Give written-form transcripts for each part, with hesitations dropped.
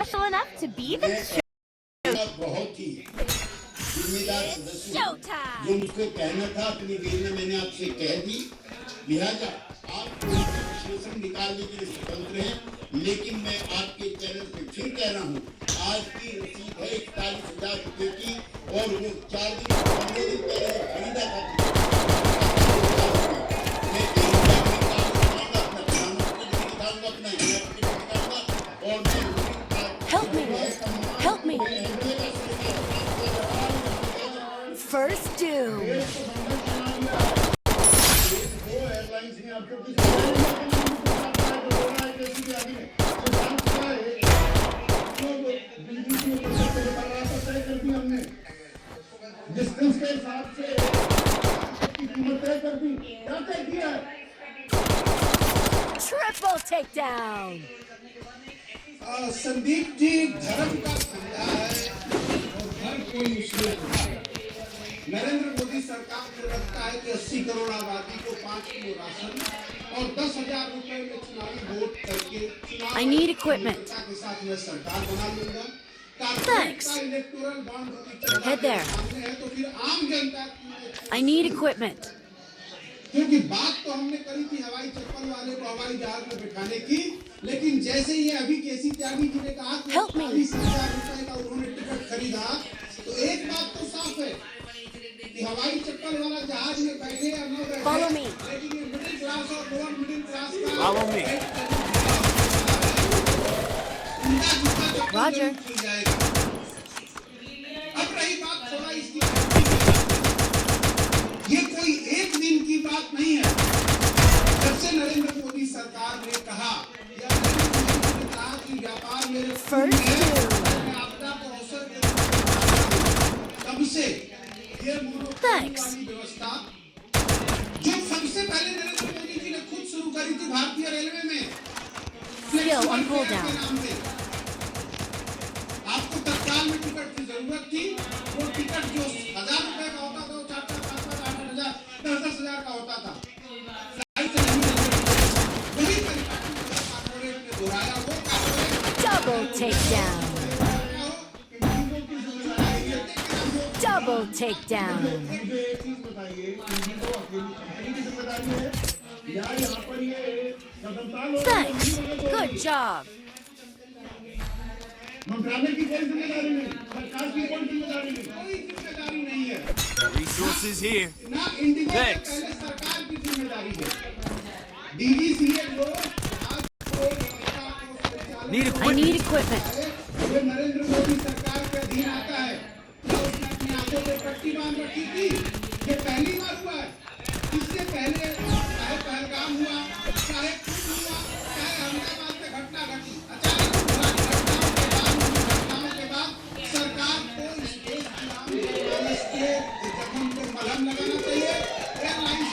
special enough to be the बहुत ही जिम्मेदार सदस्य जो मुझको कहना था अपनी वीर ने मैंने आपसे कह दी। लिहाजा आप विश्लेषण निकालने के लिए स्वतंत्र हैं, लेकिन मैं आपके चैनल पे फिर कह रहा हूँ, आज की रसीद है 41,000 रुपए की, और वो 4 दिन 15 दिन पहले खरीदा था। Help me! Help me! First Doom! Distance के हिसाब से कीमत तय कर दी, क्या तय किया? Triple takedown! संदीप जी धर्म का धंधा है और हर कोई उसमें नरेंद्र मोदी सरकार को लगता है कि 80 करोड़ आबादी को 5 किलो राशन और 10,000 रुपए में चुनावी वोट करके I need equipment. के साथ मैं सरकार बना लूंगा। Thanks. Head there. तो फिर आम जनता I need equipment. क्योंकि बात तो हमने करी थी हवाई चप्पल वाले को हवाई जहाज में बिठाने की, लेकिन जैसे ही अभी केसी त्यागी जी ने कहा कि 40,000 रुपए का उन्होंने टिकट खरीदा, तो एक बात तो साफ है कि हवाई चप्पल वाला जहाज में बैठे या न बैठे, लेकिन ये मिडिल क्लास और लोअर मिडिल क्लास का Roger. अब रही बात थोड़ा इसकी, ये कोई एक दिन की बात नहीं है। जब से नरेंद्र मोदी सरकार ने कहा कि व्यापार मेरे आपदा को अवसर तब से ये वाली व्यवस्था जो सबसे पहले नरेंद्र मोदी जी ने खुद शुरू करी थी भारतीय रेलवे में, आपको तत्काल में टिकट की जरूरत थी, वो टिकट जो 1,000 रुपए का होता था वो 4,000, 5,000, 8,000, 10,000 का होता था। वही कॉर्पोरेट ने दोहराया, वो Double takedown! Double takedown! मुझे एक चीज बताइए, यहाँ पर ये Thanks! Good job! मंत्रालय की कोई जिम्मेदारी नहीं, सरकार की कोई जिम्मेदारी नहीं, कोई जिम्मेदारी नहीं है। Resources here. ना इंडिगो के Thanks. पहले सरकार की जिम्मेदारी है। DGCA लोग आज Need I need equipment. ये नरेंद्र मोदी सरकार के अधीन आता है। क्या उसने अपनी आंखों पे पट्टी बांध रखी थी? ये पहली बार हुआ है। इससे पहले चाहे पहलगाम हुआ, चाहे कुछ हुआ, चाहे अहमदाबाद में घटना घटी, अचानक घटनाओं के बाद सरकार को इस देश के जख्म पे मलहम लगाना चाहिए। एयरलाइंस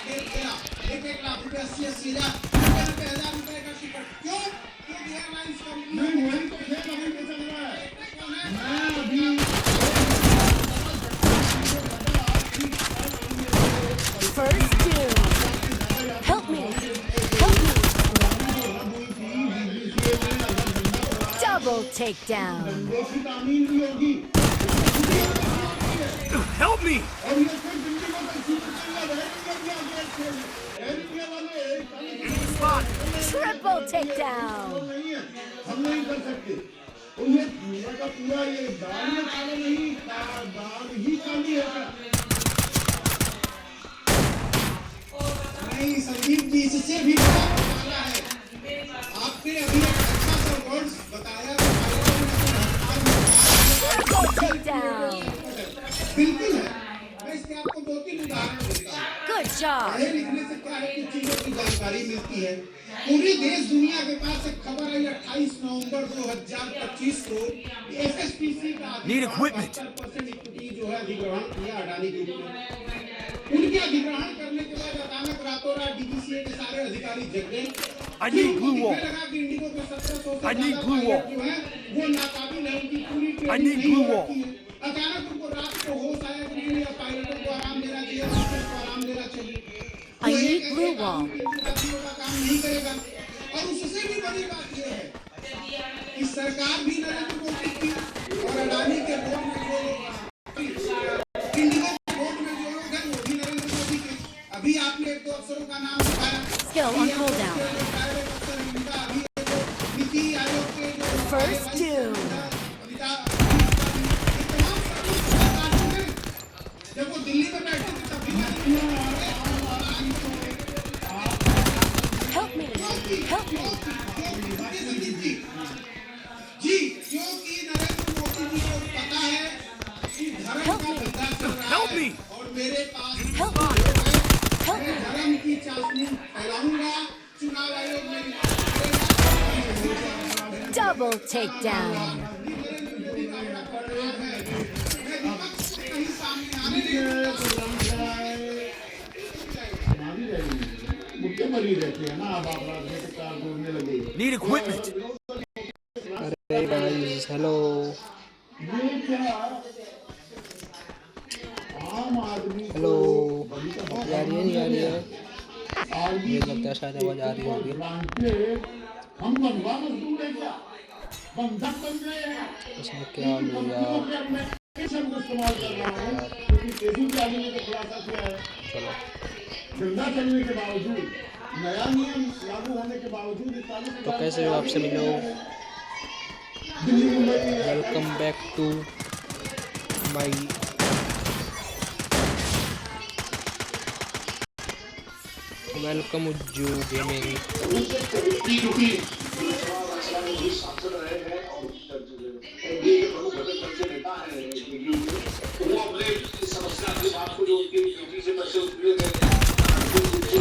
के खिलाफ एक लाख रुपए 80,000 90,000 रुपए का टिकट क्यों? क्योंकि एयरलाइंस कंपनी वही तो खेल अभी पे चल रहा है। मैं अभी First Doom! Help me! Help me! Double takedown! देशी कानून भी होगी। Help me! और ये फिर दिल्ली में कैसी एयर इंडिया वाले Triple takedown! नहीं है, हम नहीं कर सकते। तो ये पूरा का पूरा ये दाल में काला नहीं, दाल ही काली है क्या? नहीं संदीप जी, इससे भी बड़ा काला है। आपने अभी एक अच्छा सा वर्ड्स बताया, Triple takedown! बिल्कुल है। मैं इसके आपको 2-3 उदाहरण देता हूँ। Good job! पढ़े लिखने से क्या है, कुछ चीजों की जानकारी मिलती है। पूरी देश दुनिया के पास एक खबर आई 28 नवंबर 2025 को एसएसपीसी का Need equipment. 70% इक्विटी जो है अधिग्रहण किया अडानी ग्रुप ने। उनके अधिग्रहण करने के बाद अचानक रातों रात डीजीसीए के सारे अधिकारी जग गए। I need glue wall. लगा कि इंडिगो के 1700 से I need ज्यादा glue wall. पायलट जो है वो नाकाबिल है, उनकी पूरी I ट्रेनिंग need नहीं glue हो wall. रखी है। अचानक उनको रात को होश आया कि नहीं, या पायलटों को आराम देना चाहिए, ऑफिसर्स को आराम देना चाहिए। I need glue wall. काम नहीं करेगा। और उससे भी बड़ी बात यह है कि सरकार भी नरेंद्र मोदी की और अडानी के बोर्ड में जो इंडिगो बोर्ड में जो लोग हैं वो भी नरेंद्र मोदी के। अभी आपने एक दो अफसरों का नाम बताया, Skill on cooldown. NITI Aayog के जो First two. जब वो दिल्ली में बैठे थे तब भी Help me. Help me. जी, क्योंकि नरेंद्र मोदी जी को पता है कि धर्म का धंधा चल रहा Help है me. और मेरे पास Help me. Help me. धर्म की चाशनी फैलाऊंगा, चुनाव आयोग में Double takedown. कहीं सामने आने नहीं मुझे मरी रहती है ना, अब आप रात में तो कार घूमने लगे। Need equipment. अरे गाइस हेलो, ये क्या आम आदमी हेलो, आ रही है नहीं आ रही है? मुझे लगता है शायद आवाज़ आ रही होगी। हम बनवा मजदूर है क्या? बंधक बन गए हैं। इसमें क्या मिला? मैं शब्द इस्तेमाल कर रहा हूँ क्योंकि केजू के आगे में खुलासा किया है। चलो धंधा चलने के बावजूद, नया नियम लागू होने के बावजूद तो कैसे हो आप सभी लोग? दिल्ली मुंबई में welcome back to my welcome Ujju gaming.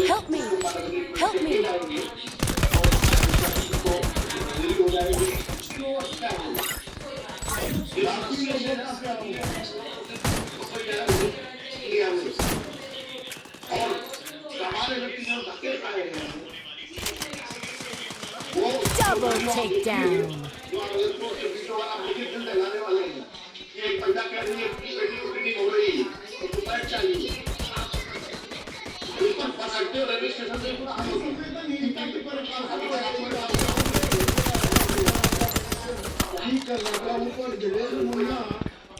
Help me. Help me. Double takedown.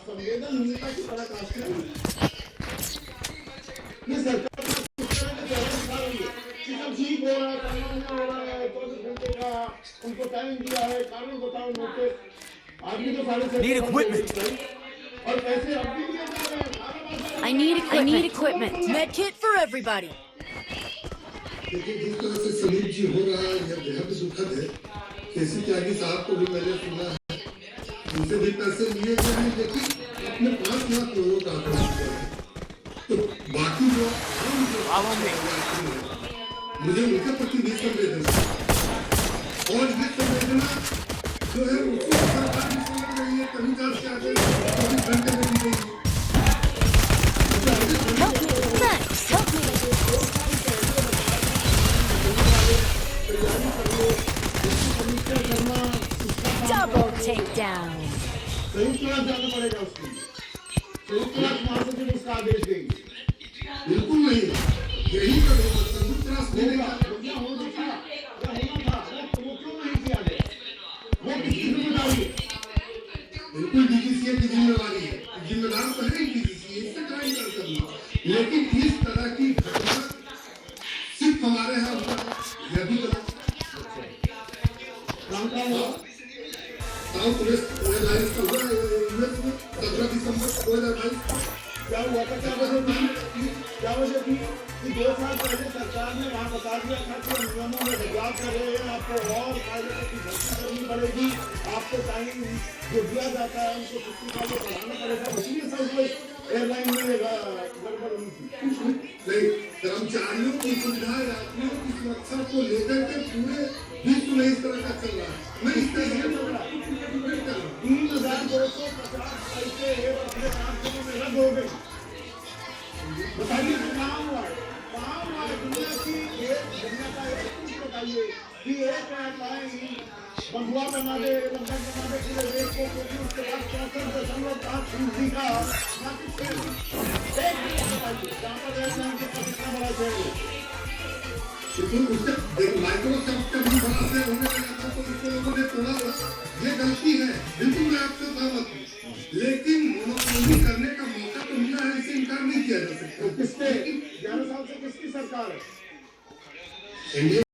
संवेदनहीनता की तरह कास्ट ये सरकार ठीक हो रहा है, कानून हो रहा है, 24 घंटे का उनको टाइम दिया है, कानून बताओ नोटिस, आदमी तो Need equipment. और पैसे अब भी दिए जा रहे हैं। I need equipment. Med kit for everybody. लेकिन जिस तरह से सलीम जी हो रहा है यह बेहद दुखद है। केसी त्यागी साहब को भी मैंने सुना है, उनसे भी पैसे लिए गए हैं, लेकिन अपने 5 लाख लोगों का आंकड़ा दिया है। तो बाकी जो Follow me. मुझे उनके प्रति भी संवेदना है। और ये संवेदना जो है उसको सरकार भी समझ रही है, कभी 10 के आगे 24 घंटे में दी गई है। Help me. Thanks. Help me. Double takedown. संयुक्त राष्ट्र जाना पड़ेगा उसके लिए। संयुक्त राष्ट्र महासचिव उसका आदेश देंगे। बिल्कुल नहीं, यही तो संयुक्त राष्ट्र देने का दुनिया हो जो था, या होना था, वो क्यों नहीं किया गया? वो किसकी जिम्मेदारी है? बिल्कुल डीजीसीए की जिम्मेवारी है, जिम्मेदार तो है डीजीसीए, इससे ट्राई करना, लेकिन इस तरह की घटना सिर्फ हमारे यहाँ हुआ, यह भी गलत। साउथ वेस्ट एयरलाइंस का हुआ यूएस में 17 दिसंबर 2022। क्या हुआ था? क्या वजह थी कि 2 साल पहले सरकार ने वहाँ बता दिया था कि नियमों में बदलाव करे, आपको और पायलटों की भर्ती करनी पड़ेगी, आपको टाइम जो दिया जाता है उनको छुट्टी का जो बढ़ाना पड़ेगा, इसलिए साउथ वेस्ट एयरलाइन में गड़बड़ हुई थी। नहीं, कर्मचारियों की सुविधा, यात्रियों की सुरक्षा को लेकर के पूरे विश्व में इस तरह का चल रहा है। मैं इस तरह से चल रहा हूँ, 3,250 पैसे एक अपने 5 दिनों में रद्द हो गई। बताइए कहाँ हुआ है? कहाँ हुआ है? दुनिया का एक चीज बताइए कि एक एयरलाइन बंधुआ बना दे, लंदन बना दे पूरे देश को, क्योंकि उसके बाद 64.5% का मार्केट शेयर है। एक चीज बताइए जहाँ पर एयरलाइन के पास इतना बड़ा शेयर है। माइक्रोसॉफ्ट का भी बड़ा शेयर होने लगा। था तो उसको लोगों ने तोड़ा हुआ, ये गलती है, बिल्कुल मैं आपसे सहमत हूँ। लेकिन मोनोपोली करने का मौका तो मिला है, इसे इनकार नहीं किया जा सकता। किसके 11 साल से किसकी सरकार है? एनडीए